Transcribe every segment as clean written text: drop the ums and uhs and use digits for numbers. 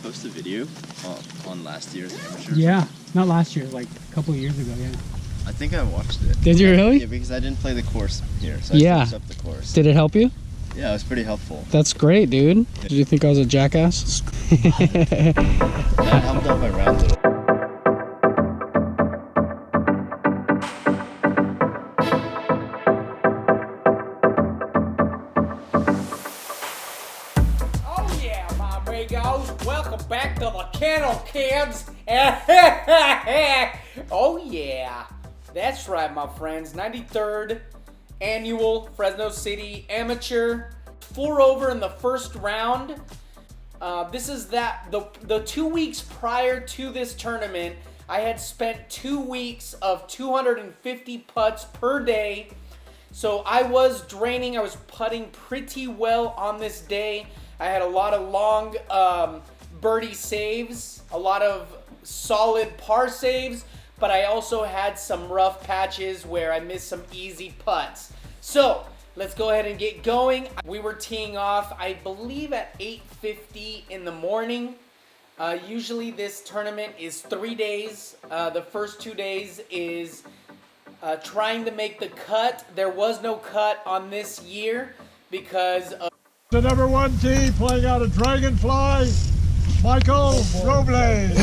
post a video on last year's amateur? Yeah, not last year, like a couple of years ago, yeah. I think I watched it. Did you really? Yeah, because I didn't play the course here, so I Yeah. finished up the course. Did it help you? Yeah, it was pretty helpful. That's great, dude. Did you think I was a jackass? That helped out my round a little. Oh yeah, my amigos. Welcome back to the kennel, kids. Oh yeah. That's right, my friends. 93rd annual Fresno City Amateur. 4 over in the first round. This is the 2 weeks prior to this tournament, I had spent 2 weeks of 250 putts per day. So I was draining. I was putting pretty well on this day. I had a lot of long birdie saves, a lot of solid par saves, but I also had some rough patches where I missed some easy putts. So let's go ahead and get going. We were teeing off, I believe, at 8:50 in the morning. Usually this tournament is 3 days. The first 2 days is trying to make the cut. There was no cut on this year because of The number 1 tee playing out a Dragonfly, Michael Robles.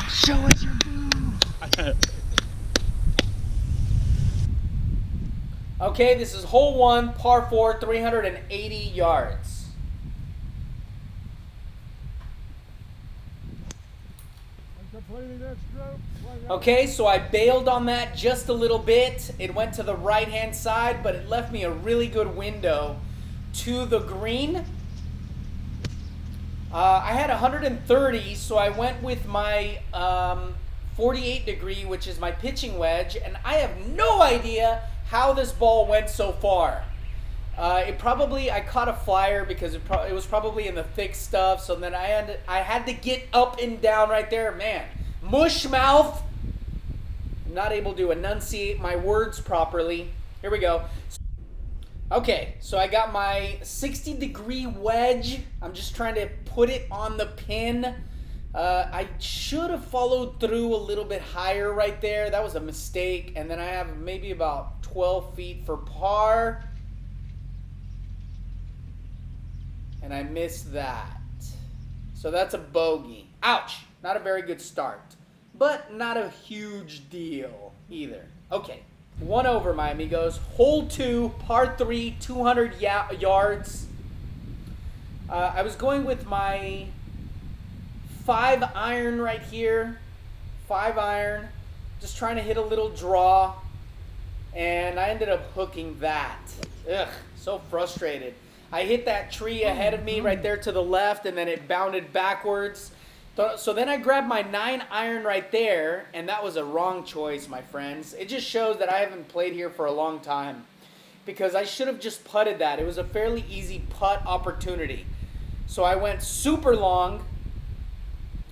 Show us your move. Okay, this is hole 1, par 4, 380 yards. Completing that stroke, playing out Okay, so I bailed on that just a little bit. It went to the right-hand side, but it left me a really good window to the green. I had 130, so I went with my 48 degree, which is my pitching wedge, and I have no idea how this ball went so far. I caught a flyer because it was probably in the thick stuff. So then I had to get up and down right there, man. Mush mouth. I'm not able to enunciate my words properly. Here we go. Okay, so I got my 60 degree wedge. I'm just trying to put it on the pin. I should have followed through a little bit higher right there. That was a mistake. And then I have maybe about 12 feet for par. And I missed that. So that's a bogey. Ouch! Not a very good start. But not a huge deal either. Okay. 1 over, my amigos. Hole 2, par 3, 200 yards. I was going with my 5 iron right here. 5 iron. Just trying to hit a little draw. And I ended up hooking that. Ugh, so frustrated. I hit that tree ahead of me right there to the left, and then it bounded backwards. So then I grabbed my 9 iron right there, and that was a wrong choice, my friends. It just shows that I haven't played here for a long time, because I should have just putted that. It was a fairly easy putt opportunity. So I went super long,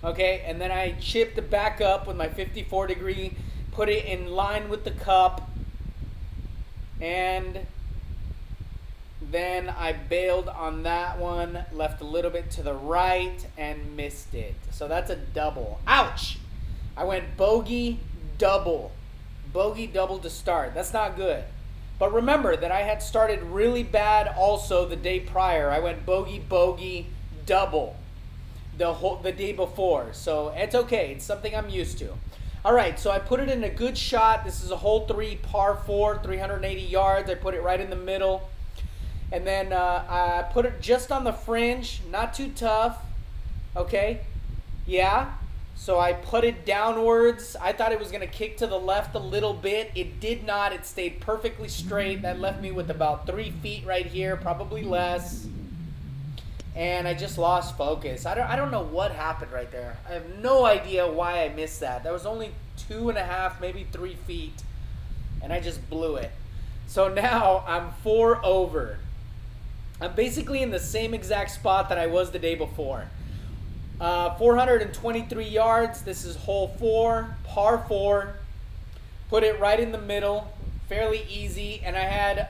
okay, and then I chipped it back up with my 54 degree, put it in line with the cup, and then I bailed on that one, left a little bit to the right, and missed it. So that's a double. Ouch! I went bogey, double. Bogey, double to start. That's not good. But remember that I had started really bad also the day prior. I went bogey, bogey, double the day before. So it's okay. It's something I'm used to. All right, so I put it in a good shot. This is a hole 3, par 4, 380 yards. I put it right in the middle. And then I put it just on the fringe, not too tough, okay? Yeah, so I put it downwards. I thought it was going to kick to the left a little bit. It did not. It stayed perfectly straight. That left me with about 3 feet right here, probably less. And I just lost focus. I don't know what happened right there. I have no idea why I missed that. That was only 2.5, maybe 3 feet, and I just blew it. So now I'm 4 over. I'm basically in the same exact spot that I was the day before. 423 yards. This is hole 4, par 4. Put it right in the middle, fairly easy. And I had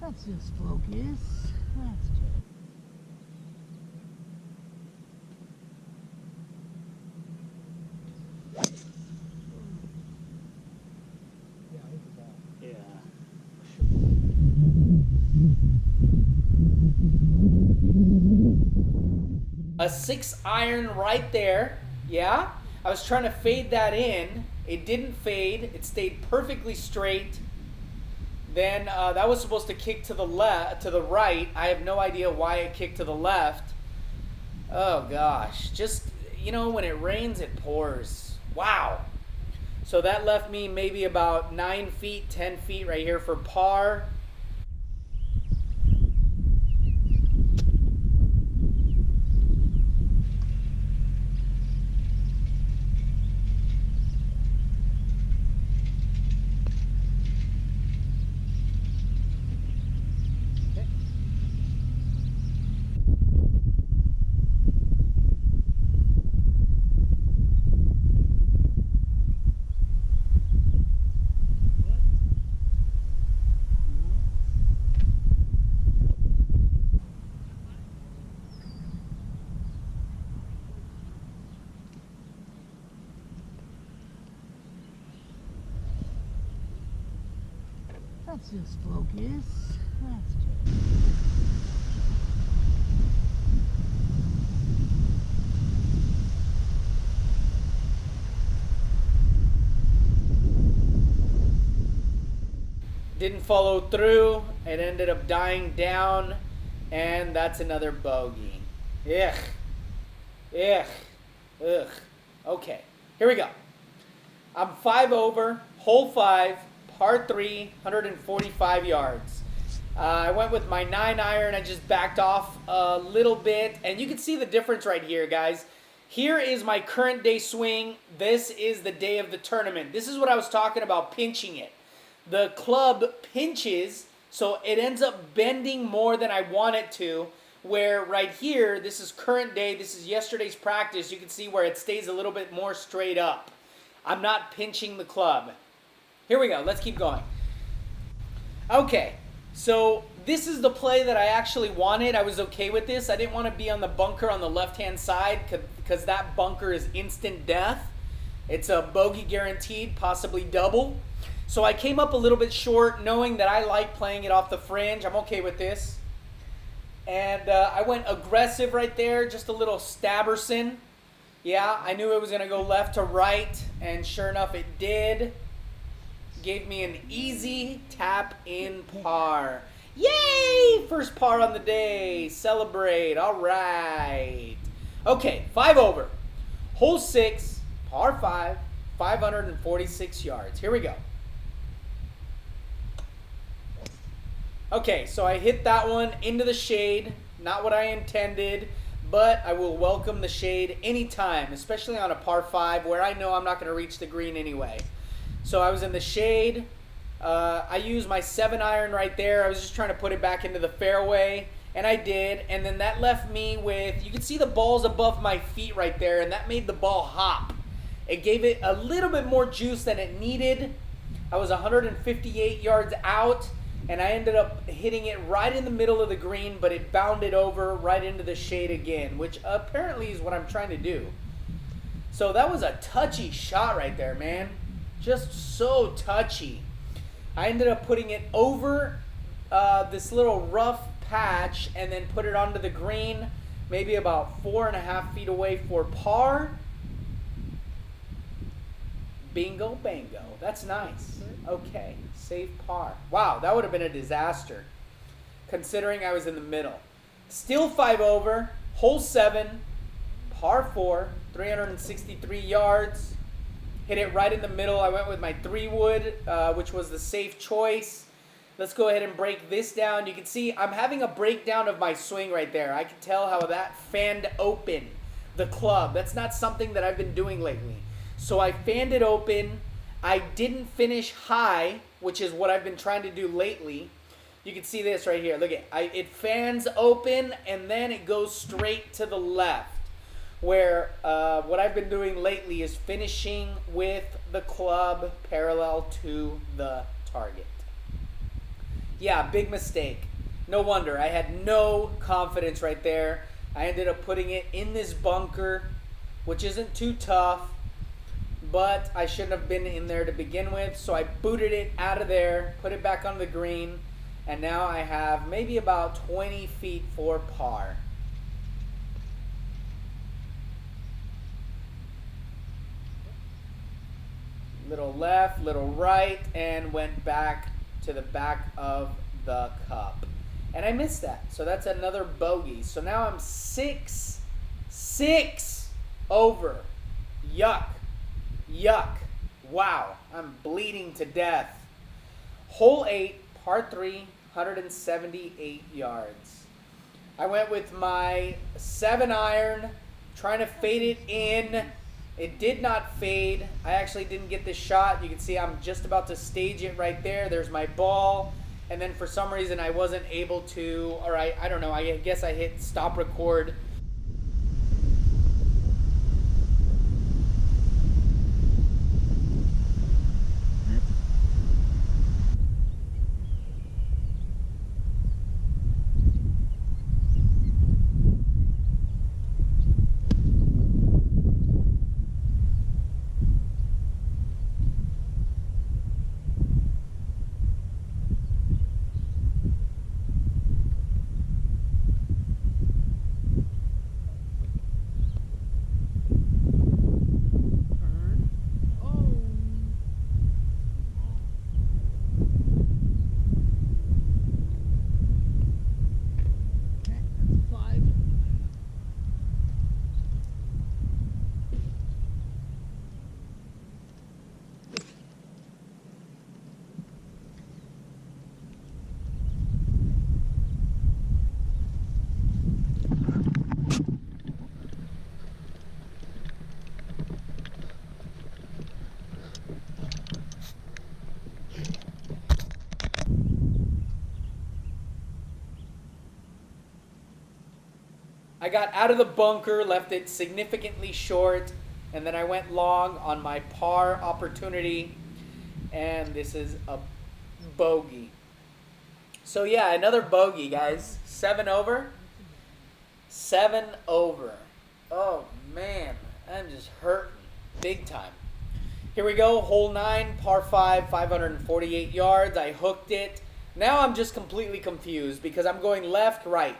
That's just focus. That's just... Yeah. A 6-iron right there. Yeah. I was trying to fade that in. It didn't fade. It stayed perfectly straight. Then that was supposed to kick to the left, to the right. I have no idea why it kicked to the left. Oh gosh, just, you know, when it rains, it pours. Wow. So that left me maybe about 9 feet, 10 feet right here for par. That's just focus. That's just... Didn't follow through. It ended up dying down. And that's another bogey. Ugh. Ugh. Ugh. Okay. Here we go. I'm 5 over. Hole 5. Par 3. 145 yards. I went with my 9-iron. I just backed off a little bit. And you can see the difference right here, guys. Here is my current day swing. This is the day of the tournament. This is what I was talking about, pinching it. The club pinches, so it ends up bending more than I want it to, where right here, this is current day, this is yesterday's practice. You can see where it stays a little bit more straight up. I'm not pinching the club. Here we go. Let's keep going. Okay, so this is the play that I actually wanted. I was okay with this. I didn't want to be on the bunker on the left-hand side because that bunker is instant death. It's a bogey guaranteed, possibly double. So I came up a little bit short, knowing that I like playing it off the fringe. I'm okay with this. And I went aggressive right there, just a little Stabberson. Yeah, I knew it was going to go left to right, and sure enough, it did. Gave me an easy tap in par. Yay! First par on the day. Celebrate. All right. Okay, 5 over. Hole 6, par 5, 546 yards. Here we go. Okay, so I hit that one into the shade. Not what I intended, but I will welcome the shade anytime, especially on a par 5 where I know I'm not going to reach the green anyway. So I was in the shade. I used my 7-iron right there. I was just trying to put it back into the fairway, and I did. And then that left me with, you can see the ball's above my feet right there, and that made the ball hop. It gave it a little bit more juice than it needed. I was 158 yards out, and I ended up hitting it right in the middle of the green, but it bounded over right into the shade again, which apparently is what I'm trying to do. So that was a touchy shot right there, man. Just so touchy. I ended up putting it over this little rough patch and then put it onto the green, maybe about 4.5 feet away for par. Bingo, bango. That's nice. Okay, save par. Wow, that would have been a disaster, considering I was in the middle. Still 5 over. Hole 7, par 4, 363 yards. Hit it right in the middle. I went with my 3-wood, which was the safe choice. Let's go ahead and break this down. You can see I'm having a breakdown of my swing right there. I can tell how that fanned open the club. That's not something that I've been doing lately. So I fanned it open. I didn't finish high, which is what I've been trying to do lately. You can see this right here. Look at it. It fans open and then it goes straight to the left. Where what I've been doing lately is finishing with the club parallel to the target. Yeah, big mistake. No wonder. I had no confidence right there. I ended up putting it in this bunker, which isn't too tough, but I shouldn't have been in there to begin with. So I booted it out of there, put it back on the green, and now I have maybe about 20 feet for par. Little left, little right, and went back to the back of the cup. And I missed that. So that's another bogey. So now I'm six over. Yuck. Yuck. Wow. I'm bleeding to death. Hole 8, par 3, 178 yards. I went with my 7-iron, trying to fade it in. It did not fade. I actually didn't get this shot. You can see I'm just about to stage it right there. There's my ball. And then for some reason I wasn't able to, or I don't know, I guess I hit stop record. I got out of the bunker, left it significantly short, and then I went long on my par opportunity, and this is a bogey. So yeah, another bogey, guys. 7 over. 7 over. Oh man, I'm just hurting big time. Here we go, hole 9, par 5, 548 yards. I hooked it. Now I'm just completely confused because I'm going left, right,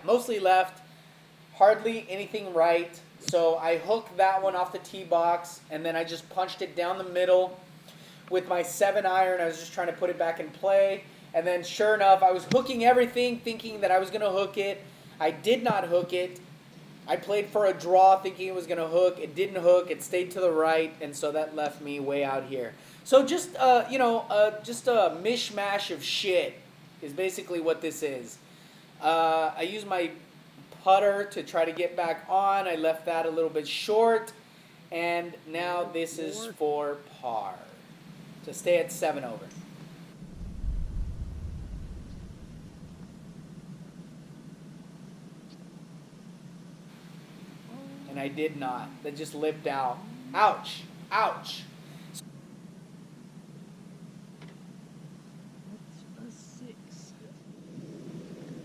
mostly left. Hardly anything right. So I hooked that one off the tee box, and then I just punched it down the middle with my 7-iron. I was just trying to put it back in play. And then sure enough, I was hooking everything, thinking that I was going to hook it. I did not hook it. I played for a draw thinking it was going to hook. It didn't hook. It stayed to the right, and so that left me way out here. So just, just a mishmash of shit is basically what this is. I used my putter to try to get back on. I left that a little bit short, and now this is for par to stay at 7 over. And I did not. That just lipped out. Ouch. Ouch. That's a 6.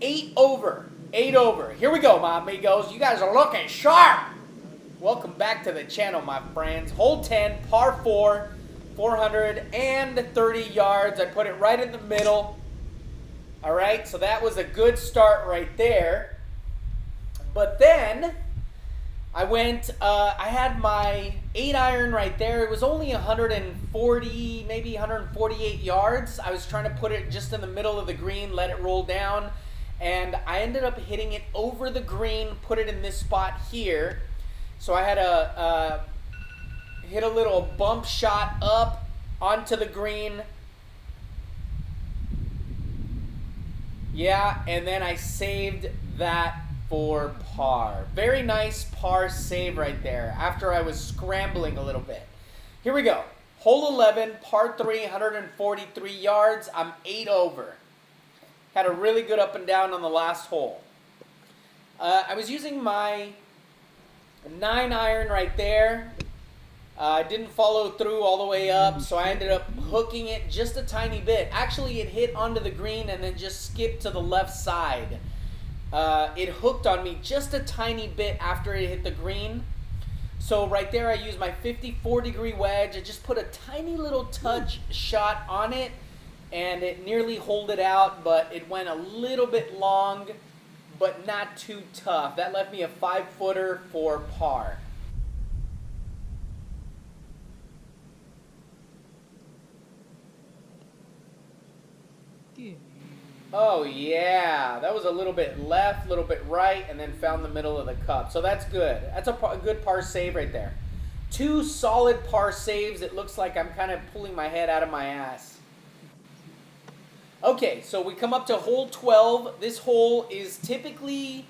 8 over. 8 over. Here we go, my amigos. You guys are looking sharp. Welcome back to the channel, my friends. Hole 10, par 4, 430 yards. I put it right in the middle. All right, so that was a good start right there. But then I went, I had my 8-iron right there. It was only 140, maybe 148 yards. I was trying to put it just in the middle of the green, let it roll down. And I ended up hitting it over the green, put it in this spot here. So I had to hit a little bump shot up onto the green. Yeah, and then I saved that for par. Very nice par save right there after I was scrambling a little bit. Here we go. Hole 11, par 3, 143 yards. I'm 8 over. Had a really good up and down on the last hole. I was using my 9-iron right there. I didn't follow through all the way up, so I ended up hooking it just a tiny bit. Actually, it hit onto the green and then just skipped to the left side. It hooked on me just a tiny bit after it hit the green. So right there, I used my 54-degree wedge. I just put a tiny little touch shot on it, and it nearly holed it out, but it went a little bit long, but not too tough. That left me a 5-footer for par. Oh yeah, that was a little bit left, a little bit right, and then found the middle of the cup. So that's good. That's a good par save right there. 2 solid par saves. It looks like I'm kind of pulling my head out of my ass. Okay, so we come up to hole 12. This hole is typically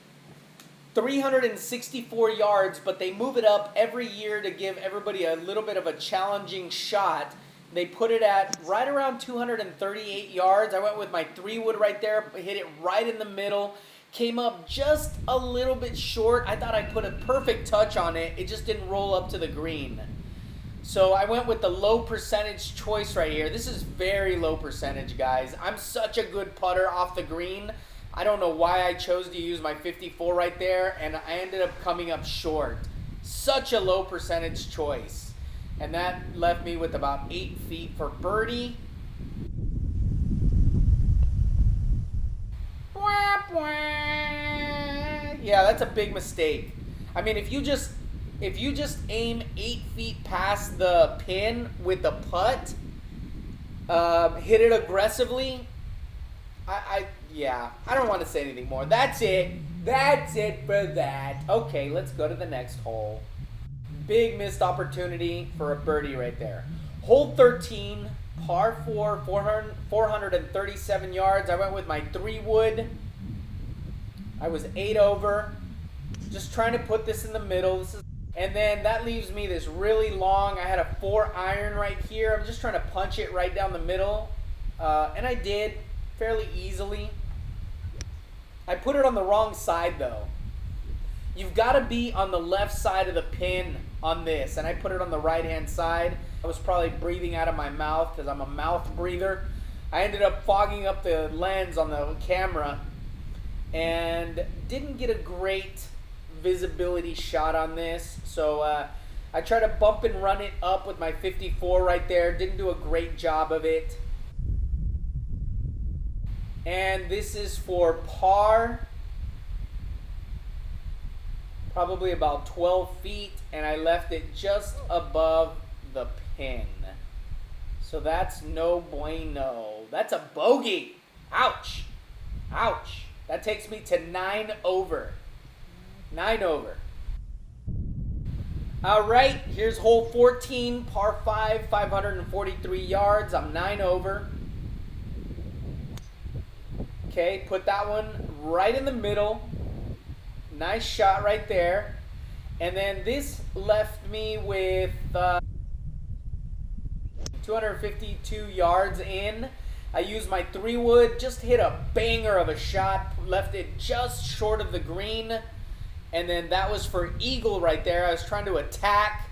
364 yards, but they move it up every year to give everybody a little bit of a challenging shot. They put it at right around 238 yards. I went with my 3-wood right there, hit it right in the middle, came up just a little bit short. I thought I put a perfect touch on it. It just didn't roll up to the green. So I went with the low percentage choice right here. This is very low percentage, guys. I'm such a good putter off the green. I don't know why I chose to use my 54 right there, and I ended up coming up short. Such a low percentage choice. And that left me with about 8 feet for birdie. Yeah, that's a big mistake. I mean, if you just aim 8 feet past the pin with the putt, hit it aggressively, yeah, I don't want to say anything more. That's it. That's it for that. Okay, let's go to the next hole. Big missed opportunity for a birdie right there. Hole 13, par 4, 437 yards. I went with my 3-wood. I was 8 over. Just trying to put this in the middle. And then that leaves me this really long. I had a 4-iron right here. I'm just trying to punch it right down the middle. And I did fairly easily. I put it on the wrong side though. You've got to be on the left side of the pin on this, and I put it on the right-hand side. I was probably breathing out of my mouth because I'm a mouth breather. I ended up fogging up the lens on the camera and didn't get a great visibility shot on this. So I tried to bump and run it up with my 54 right there. Didn't do a great job of it. And this is for par. Probably about 12 feet, and I left it just above the pin. So that's no bueno. That's a bogey. Ouch. Ouch. That takes me to 9 over. 9 over. All right, here's hole 14, par 5, 543 yards. I'm 9 over. Okay, put that one right in the middle. Nice shot right there. And then this left me with 252 yards in. I used my 3-wood, just hit a banger of a shot, left it just short of the green. And then that was for eagle right there. I was trying to attack,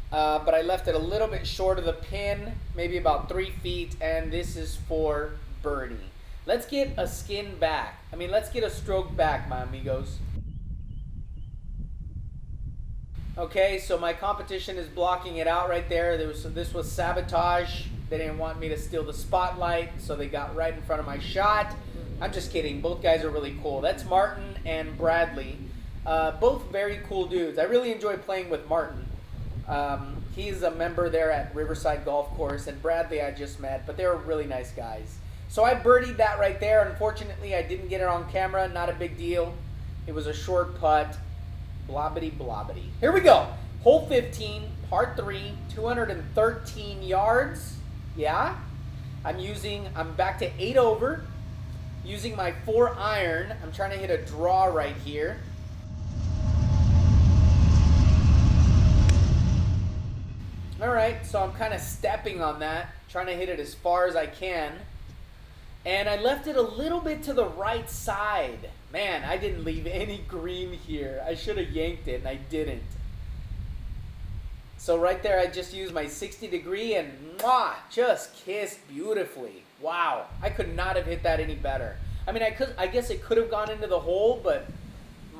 but I left it a little bit short of the pin, maybe about 3 feet, and this is for birdie. Let's get a skin back. Let's get a stroke back, my amigos. Okay, so my competition is blocking it out right there. This was sabotage. They didn't want me to steal the spotlight, so they got right in front of my shot. I'm just kidding. Both guys are really cool. That's Martin and Bradley. Both very cool dudes. I really enjoy playing with Martin. He's a member there at Riverside Golf Course, and Bradley I just met, but they're really nice guys. So I birdied that right there. Unfortunately, I didn't get it on camera. Not a big deal. It was a short putt. Blobbity blobbity. Here we go. Hole 15, par 3, 213 yards. Yeah. I'm back to 8 over. Using my 4-iron. I'm trying to hit a draw right here. Alright, so I'm kind of stepping on that. Trying to hit it as far as I can. And I left it a little bit to the right side. Man, I didn't leave any green here. I should have yanked it, and I didn't. So right there, I just used my 60 degree and mwah, just kissed beautifully. Wow, I could not have hit that any better. I mean, I guess it could have gone into the hole, but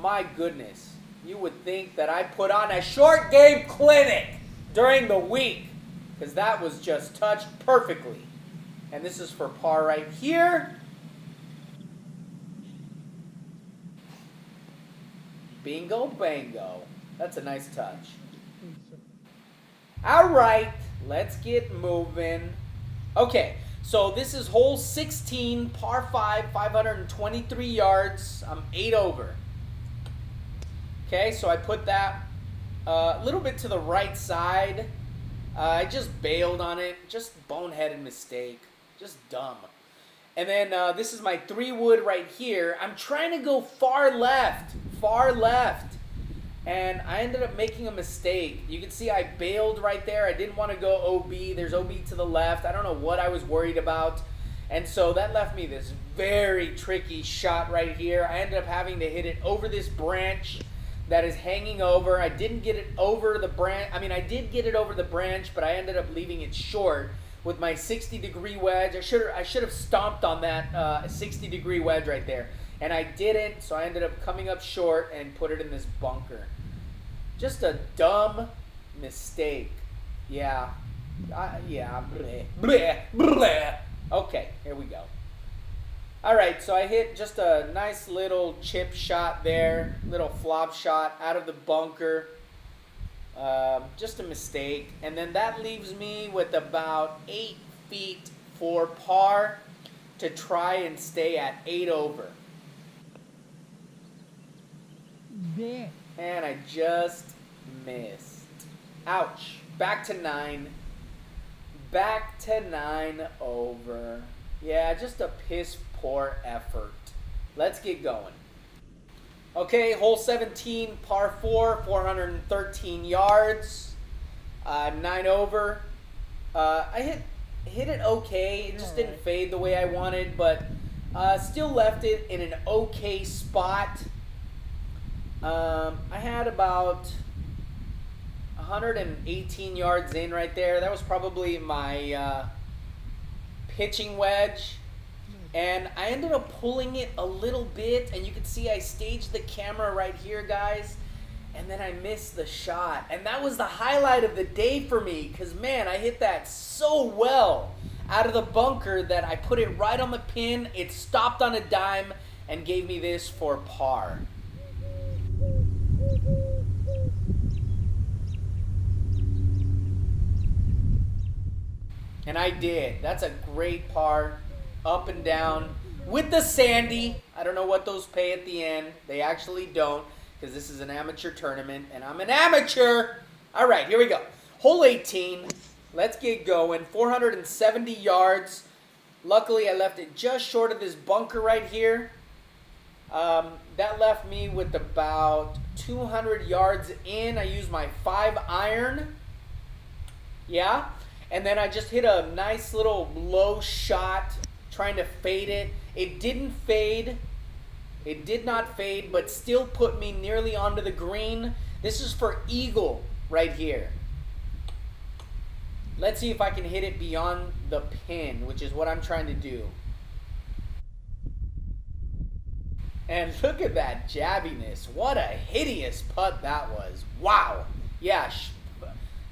my goodness, you would think that I put on a short game clinic during the week, because that was just touched perfectly. And this is for par right here. Bingo bango. That's a nice touch. All right, let's get moving. Okay, so this is hole 16, par 5, 523 yards. I'm 8 over. Okay, so I put that a little bit to the right side. I just bailed on it. Just boneheaded mistake. Just dumb. And then this is my 3-wood right here. I'm trying to go far left. Far left. And I ended up making a mistake. You can see I bailed right there. I didn't want to go OB. There's OB to the left. I don't know what I was worried about. And so that left me this very tricky shot right here. I ended up having to hit it over this branch that is hanging over. I didn't get it over the branch. I mean, I did get it over the branch, but I ended up leaving it short with my 60-degree wedge. I should have stomped on that 60-degree wedge right there. And I didn't, so I ended up coming up short and put it in this bunker. Just a dumb mistake. Yeah. Yeah. Bleh, bleh, bleh. Okay, here we go. All right, so I hit just a nice little chip shot there, little flop shot out of the bunker. Just a mistake. And then that leaves me with about 8 feet for par to try and stay at 8 over. There. And I just missed. Ouch. Back to 9. Back to 9 over. Yeah, just a piss poor effort. Let's get going. Okay, hole 17, par 4, 413 yards. 9 over. I hit it okay. It just didn't fade the way I wanted, but still left it in an okay spot. I had about 118 yards in right there. That was probably my pitching wedge. And I ended up pulling it a little bit, and you can see I staged the camera right here, guys, and then I missed the shot. And that was the highlight of the day for me, because, man, I hit that so well out of the bunker that I put it right on the pin. It stopped on a dime and gave me this for par. And I did. That's a great par. Up and down with the sandy. I don't know what those pay at the end. They actually don't, because this is an amateur tournament and I'm an amateur. All right, here we go. Hole 18. Let's get going. 470 yards. Luckily, I left it just short of this bunker right here. That left me with about 200 yards in. I used my 5-iron. Yeah. And then I just hit a nice little low shot, trying to fade it. It didn't fade. It did not fade, but still put me nearly onto the green. This is for eagle right here. Let's see if I can hit it beyond the pin, which is what I'm trying to do. And look at that jabbiness. What a hideous putt that was. Wow. Yeah,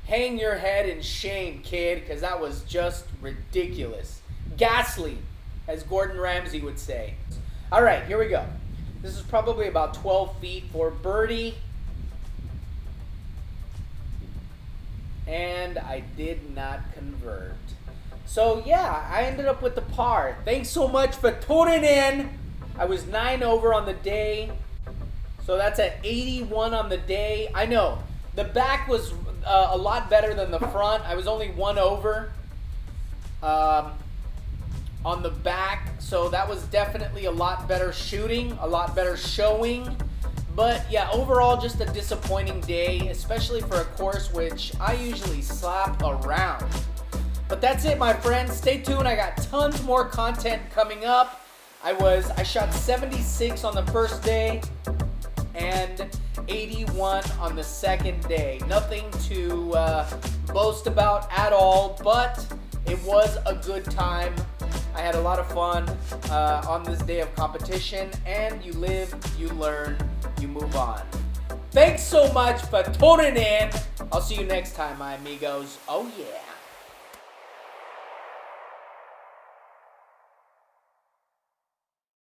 hang your head in shame, kid, because that was just ridiculous. Ghastly, as Gordon Ramsay would say. All right, here we go. This is probably about 12 feet for birdie. And I did not convert. So, yeah, I ended up with the par. Thanks so much for tuning in. I was 9 over on the day. So that's at 81 on the day. I know, the back was a lot better than the front. I was only 1 over on the back, so that was definitely a lot better shooting, a lot better showing. But yeah, overall just a disappointing day, especially for a course which I usually slap around. But that's it, my friends. Stay tuned. I got tons more content coming up. I shot 76 on the first day, and 81 on the second day. Nothing to boast about at all, but it was a good time. I had a lot of fun on this day of competition, and you live, you learn, you move on. Thanks so much for tuning in. I'll see you next time, my amigos. Oh yeah.